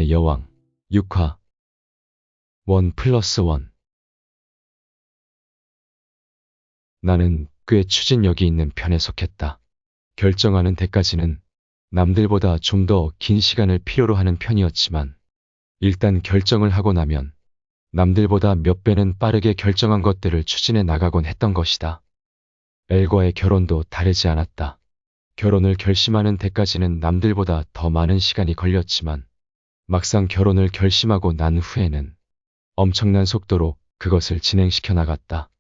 나의 여왕 6화 1+1. 나는 꽤 추진력이 있는 편에 속했다. 결정하는 데까지는 남들보다 좀 더 긴 시간을 필요로 하는 편이었지만 일단 결정을 하고 나면 남들보다 몇 배는 빠르게 결정한 것들을 추진해 나가곤 했던 것이다. 엘과의 결혼도 다르지 않았다. 결혼을 결심하는 데까지는 남들보다 더 많은 시간이 걸렸지만 막상 결혼을 결심하고 난 후에는 엄청난 속도로 그것을 진행시켜 나갔다.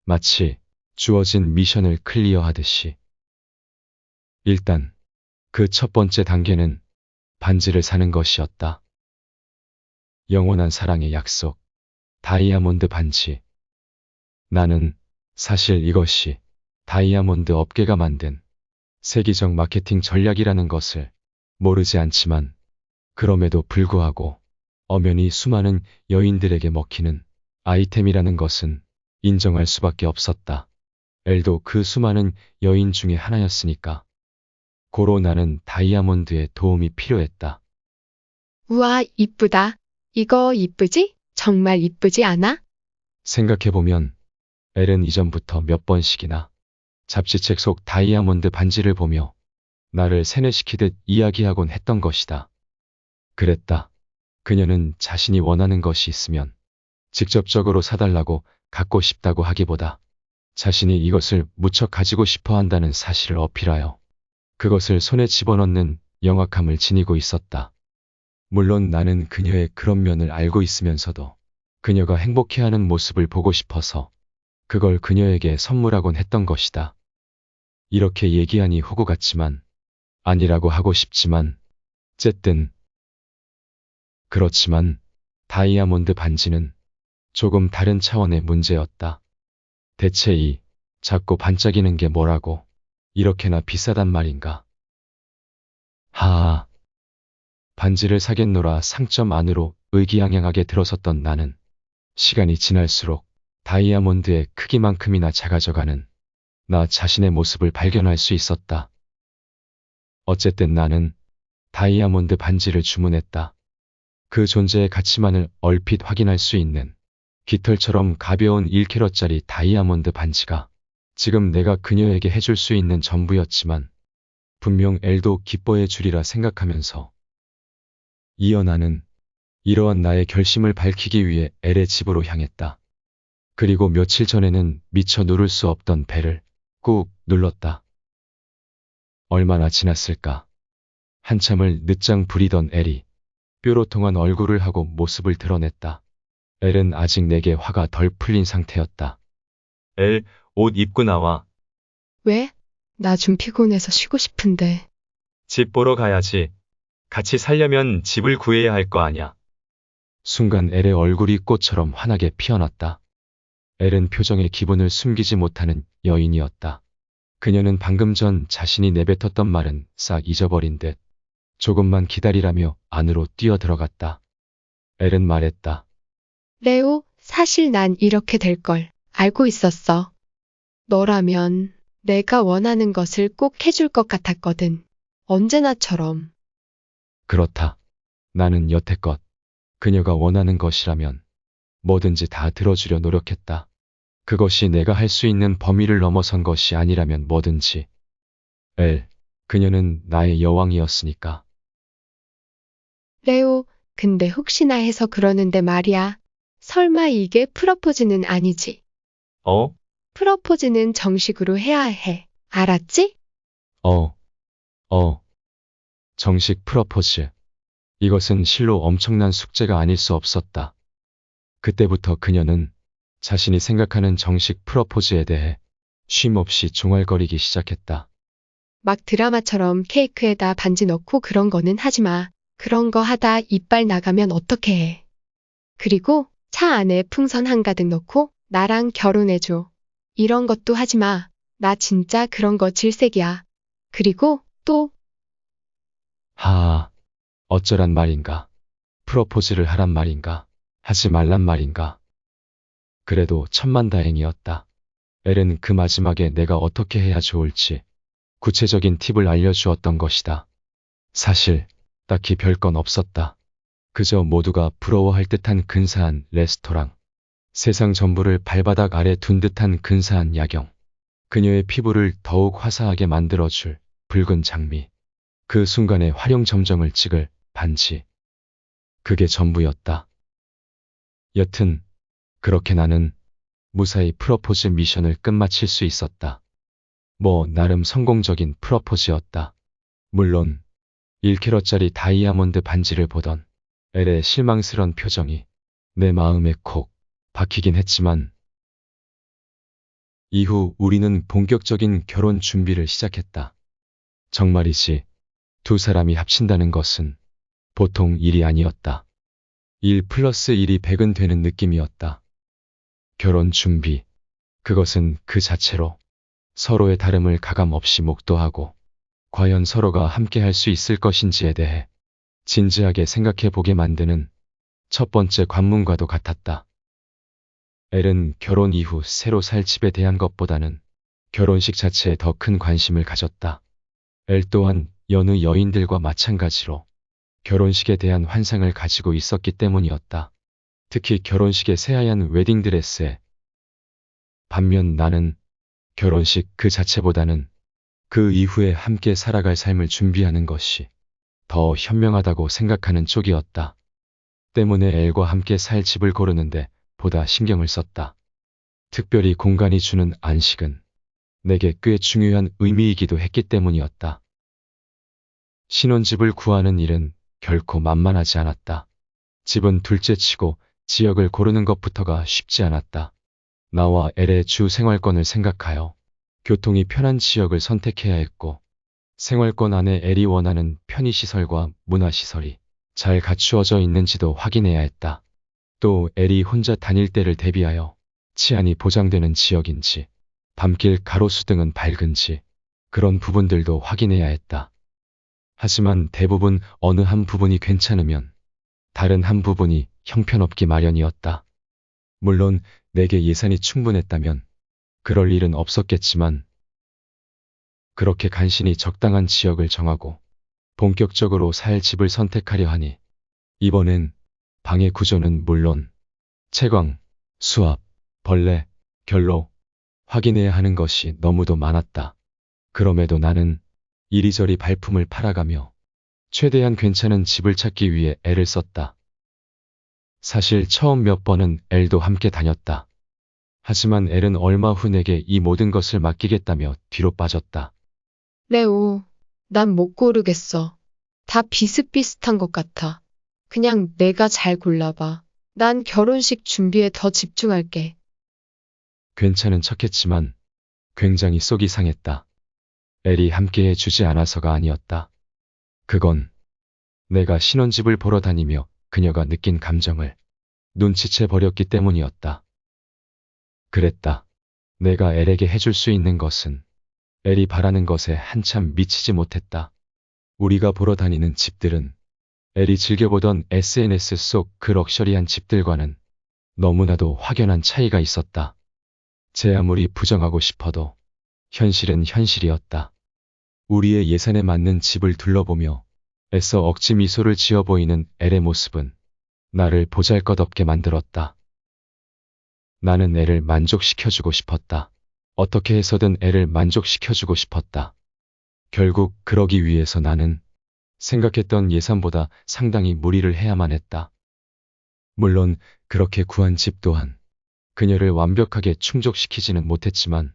마치 주어진 미션을 클리어하듯이. 일단 그 첫 번째 단계는 반지를 사는 것이었다. 영원한 사랑의 약속, 다이아몬드 반지. 나는 사실 이것이 다이아몬드 업계가 만든 세계적 마케팅 전략이라는 것을 모르지 않지만 그럼에도 불구하고 엄연히 수많은 여인들에게 먹히는 아이템이라는 것은 인정할 수밖에 없었다. 엘도 그 수많은 여인 중에 하나였으니까. 고로 나는 다이아몬드의 도움이 필요했다. 우와, 이쁘다. 이거 이쁘지? 정말 이쁘지 않아? 생각해보면 엘은 이전부터 몇 번씩이나 잡지책 속 다이아몬드 반지를 보며 나를 세뇌시키듯 이야기하곤 했던 것이다. 그랬다. 그녀는 자신이 원하는 것이 있으면 직접적으로 사달라고 갖고 싶다고 하기보다 자신이 이것을 무척 가지고 싶어 한다는 사실을 어필하여 그것을 손에 집어넣는 영악함을 지니고 있었다. 물론 나는 그녀의 그런 면을 알고 있으면서도 그녀가 행복해하는 모습을 보고 싶어서 그걸 그녀에게 선물하곤 했던 것이다. 이렇게 얘기하니 호구 같지만 아니라고 하고 싶지만 어쨌든 그렇지만 다이아몬드 반지는 조금 다른 차원의 문제였다. 대체 이 작고 반짝이는 게 뭐라고 이렇게나 비싸단 말인가? 하하. 반지를 사겠노라 상점 안으로 의기양양하게 들어섰던 나는 시간이 지날수록 다이아몬드의 크기만큼이나 작아져가는 나 자신의 모습을 발견할 수 있었다. 어쨌든 나는 다이아몬드 반지를 주문했다. 그 존재의 가치만을 얼핏 확인할 수 있는 깃털처럼 가벼운 1캐럿짜리 다이아몬드 반지가 지금 내가 그녀에게 해줄 수 있는 전부였지만 분명 엘도 기뻐해 주리라 생각하면서 이어 나는 이러한 나의 결심을 밝히기 위해 엘의 집으로 향했다. 그리고 며칠 전에는 미처 누를 수 없던 벨을 꾹 눌렀다. 얼마나 지났을까? 한참을 늦장 부리던 엘이 뾰로통한 얼굴을 하고 모습을 드러냈다. 엘은 아직 내게 화가 덜 풀린 상태였다. 엘, 옷 입고 나와. 왜? 나 좀 피곤해서 쉬고 싶은데. 집 보러 가야지. 같이 살려면 집을 구해야 할 거 아냐. 순간 엘의 얼굴이 꽃처럼 환하게 피어났다. 엘은 표정에 기분을 숨기지 못하는 여인이었다. 그녀는 방금 전 자신이 내뱉었던 말은 싹 잊어버린 듯 조금만 기다리라며 안으로 뛰어들어갔다. 엘은 말했다. 레오, 사실 난 이렇게 될 걸 알고 있었어. 너라면 내가 원하는 것을 꼭 해줄 것 같았거든. 언제나처럼. 그렇다. 나는 여태껏 그녀가 원하는 것이라면 뭐든지 다 들어주려 노력했다. 그것이 내가 할 수 있는 범위를 넘어선 것이 아니라면 뭐든지. 엘, 그녀는 나의 여왕이었으니까. 레오, 근데 혹시나 해서 그러는데 말이야. 설마 이게 프러포즈는 아니지? 어? 프러포즈는 정식으로 해야 해. 알았지? 정식 프러포즈. 이것은 실로 엄청난 숙제가 아닐 수 없었다. 그때부터 그녀는 자신이 생각하는 정식 프러포즈에 대해 쉼없이 중얼거리기 시작했다. 막 드라마처럼 케이크에다 반지 넣고 그런 거는 하지 마. 그런 거 하다 이빨 나가면 어떡해 해. 그리고 차 안에 풍선 한가득 넣고 나랑 결혼해줘. 이런 것도 하지 마. 나 진짜 그런 거 질색이야. 그리고 또 하아, 어쩌란 말인가. 프러포즈를 하란 말인가. 하지 말란 말인가. 그래도 천만다행이었다. 엘은 그 마지막에 내가 어떻게 해야 좋을지 구체적인 팁을 알려주었던 것이다. 사실 딱히 별건 없었다. 그저 모두가 부러워할 듯한 근사한 레스토랑. 세상 전부를 발바닥 아래 둔 듯한 근사한 야경. 그녀의 피부를 더욱 화사하게 만들어줄 붉은 장미. 그 순간에 화룡점정을 찍을 반지. 그게 전부였다. 여튼 그렇게 나는 무사히 프러포즈 미션을 끝마칠 수 있었다. 뭐 나름 성공적인 프러포즈였다. 물론 1캐럿짜리 다이아몬드 반지를 보던 엘의 실망스런 표정이 내 마음에 콕 박히긴 했지만 이후 우리는 본격적인 결혼 준비를 시작했다. 정말이지 두 사람이 합친다는 것은 보통 일이 아니었다. 1 플러스 1이 100은 되는 느낌이었다. 결혼 준비. 그것은 그 자체로 서로의 다름을 가감 없이 목도하고 과연 서로가 함께 할 수 있을 것인지에 대해 진지하게 생각해 보게 만드는 첫 번째 관문과도 같았다. 엘은 결혼 이후 새로 살 집에 대한 것보다는 결혼식 자체에 더 큰 관심을 가졌다. 엘 또한 여느 여인들과 마찬가지로 결혼식에 대한 환상을 가지고 있었기 때문이었다. 특히 결혼식의 새하얀 웨딩드레스에. 반면 나는 결혼식 그 자체보다는 그 이후에 함께 살아갈 삶을 준비하는 것이 더 현명하다고 생각하는 쪽이었다. 때문에 엘과 함께 살 집을 고르는데 보다 신경을 썼다. 특별히 공간이 주는 안식은 내게 꽤 중요한 의미이기도 했기 때문이었다. 신혼집을 구하는 일은 결코 만만하지 않았다. 집은 둘째치고 지역을 고르는 것부터가 쉽지 않았다. 나와 엘의 주 생활권을 생각하여 교통이 편한 지역을 선택해야 했고, 생활권 안에 엘이 원하는 편의시설과 문화시설이 잘 갖추어져 있는지도 확인해야 했다. 또 엘이 혼자 다닐 때를 대비하여 치안이 보장되는 지역인지, 밤길 가로수 등은 밝은지, 그런 부분들도 확인해야 했다. 하지만 대부분 어느 한 부분이 괜찮으면 다른 한 부분이 형편없기 마련이었다. 물론 내게 예산이 충분했다면 그럴 일은 없었겠지만, 그렇게 간신히 적당한 지역을 정하고 본격적으로 살 집을 선택하려 하니 이번엔 방의 구조는 물론 채광, 수압, 벌레, 결로 확인해야 하는 것이 너무도 많았다. 그럼에도 나는 이리저리 발품을 팔아가며 최대한 괜찮은 집을 찾기 위해 애를 썼다. 사실 처음 몇 번은 엘도 함께 다녔다. 하지만 엘은 얼마 후 내게 이 모든 것을 맡기겠다며 뒤로 빠졌다. 레오, 난 못 고르겠어. 다 비슷비슷한 것 같아. 그냥 내가 잘 골라봐. 난 결혼식 준비에 더 집중할게. 괜찮은 척했지만 굉장히 속이 상했다. 엘이 함께해 주지 않아서가 아니었다. 그건 내가 신혼집을 보러 다니며 그녀가 느낀 감정을 눈치채 버렸기 때문이었다. 그랬다. 내가 엘에게 해줄 수 있는 것은 엘이 바라는 것에 한참 미치지 못했다. 우리가 보러 다니는 집들은 엘이 즐겨보던 SNS 속 그 럭셔리한 집들과는 너무나도 확연한 차이가 있었다. 제 아무리 부정하고 싶어도 현실은 현실이었다. 우리의 예산에 맞는 집을 둘러보며 애써 억지 미소를 지어 보이는 엘의 모습은 나를 보잘것없게 만들었다. 나는 엘을 만족시켜주고 싶었다. 어떻게 해서든 엘을 만족시켜주고 싶었다. 결국 그러기 위해서 나는 생각했던 예산보다 상당히 무리를 해야만 했다. 물론 그렇게 구한 집 또한 그녀를 완벽하게 충족시키지는 못했지만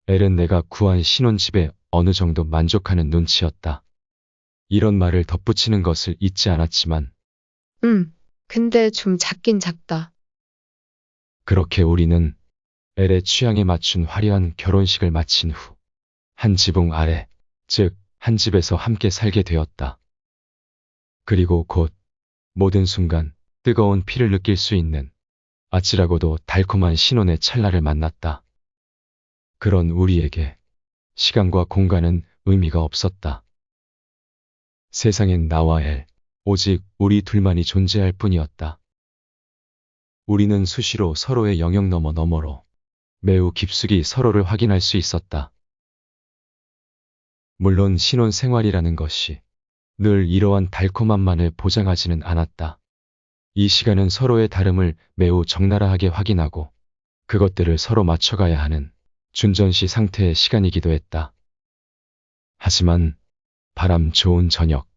엘은 내가 구한 신혼집에 어느 정도 만족하는 눈치였다. 이런 말을 덧붙이는 것을 잊지 않았지만 근데 좀 작긴 작다. 그렇게 우리는 엘의 취향에 맞춘 화려한 결혼식을 마친 후 한 지붕 아래, 즉 한 집에서 함께 살게 되었다. 그리고 곧 모든 순간 뜨거운 피를 느낄 수 있는 아찔하고도 달콤한 신혼의 찰나를 만났다. 그런 우리에게 시간과 공간은 의미가 없었다. 세상엔 나와 엘, 오직 우리 둘만이 존재할 뿐이었다. 우리는 수시로 서로의 영역 너머로 매우 깊숙이 서로를 확인할 수 있었다. 물론 신혼 생활이라는 것이 늘 이러한 달콤함만을 보장하지는 않았다. 이 시간은 서로의 다름을 매우 적나라하게 확인하고 그것들을 서로 맞춰가야 하는 준전시 상태의 시간이기도 했다. 하지만 바람 좋은 저녁,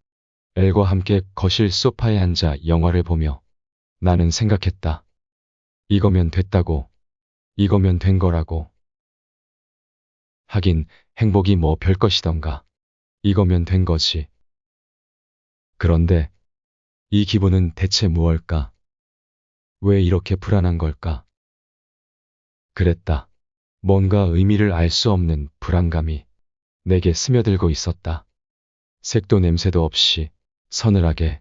엘과 함께 거실 소파에 앉아 영화를 보며 나는 생각했다. 이거면 됐다고. 이거면 된 거라고. 하긴 행복이 뭐 별것이던가. 이거면 된 거지. 그런데 이 기분은 대체 무엇일까? 왜 이렇게 불안한 걸까? 그랬다. 뭔가 의미를 알 수 없는 불안감이 내게 스며들고 있었다. 색도 냄새도 없이 서늘하게